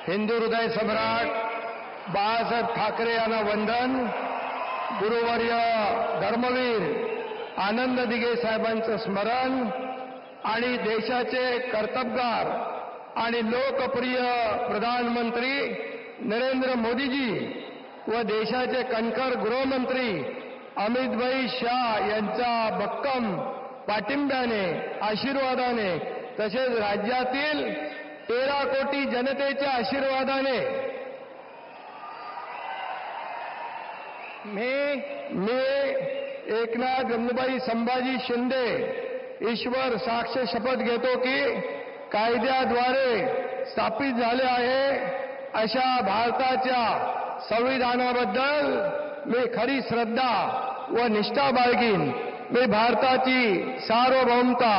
हिंदू हृदय सम्राट बाळासाहेब ठाकरे यांना वंदन. गुरुवर्य धर्मवीर आनंद दिघे साहेबांचं स्मरण आणि देशाचे कर्तबगार आणि लोकप्रिय प्रधानमंत्री नरेंद्र मोदीजी व देशाचे कणखर गृहमंत्री अमितभाई शाह यांच्या भक्कम पाठिंब्याने आशीर्वादाने तसेच राज्यातील 13 कोटी जनतेच्या आशीर्वादाने मी एकनाथ गंगूबाई संभाजी शिंदे ईश्वर साक्ष शपथ घेतो की कायद्याद्वारे स्थापित झाले आहे अशा भारताच्या संविधानाबद्दल मी खरी श्रद्धा व निष्ठा बाळगीन. मी भारताची सार्वभौमता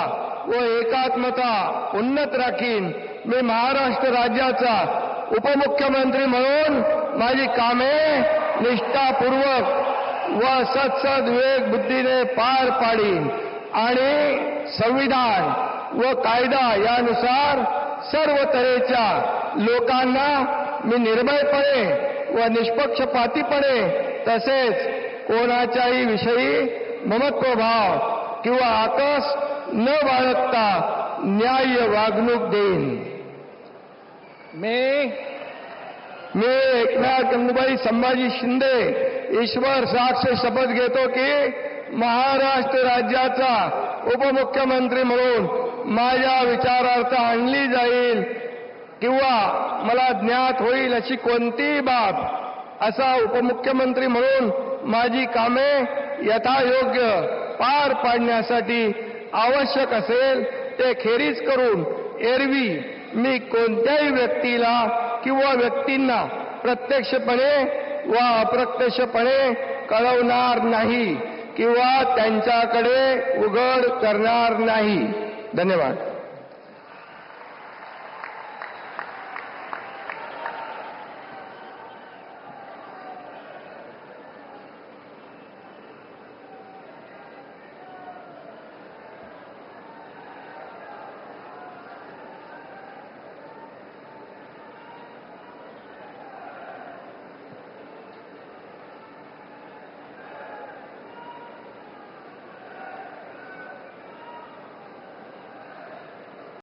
व एकात्मता उन्नत राखीन. मी महाराष्ट्र राज्याचा उपमुख्यमंत्री म्हणून माझी कामे निष्ठापूर्वक व सत्सद विवेक बुद्धीने पार पाडीन आणि संविधान व कायदा यानुसार सर्व तऱ्हेच्या लोकांना मी निर्भयपणे व निष्पक्षपातीपणे तसेच कोणाच्याही विषयी ममत्वभाव किंवा आकस न बाळगता न्याय्य वागणूक देईन. मी एकनाथ गंगूबाई संभाजी शिंदे ईश्वर साक्ष शपथ घेतो की महाराष्ट्र राज्याचा उपमुख्यमंत्री म्हणून माझ्या विचारार्थ आणली जाईल किंवा मला ज्ञात होईल अशी कोणतीही बाब असा उपमुख्यमंत्री म्हणून माझी कामे यथायोग्य पार पाडण्यासाठी आवश्यक असेल ते खेरीज करून एरवी मी कोणत्याही व्यक्तीला किंवा व्यक्तींना प्रत्यक्षपणे व अप्रत्यक्षपणे कळवणार नाही किंवा त्यांच्याकडे उघड करणार नाही. धन्यवाद.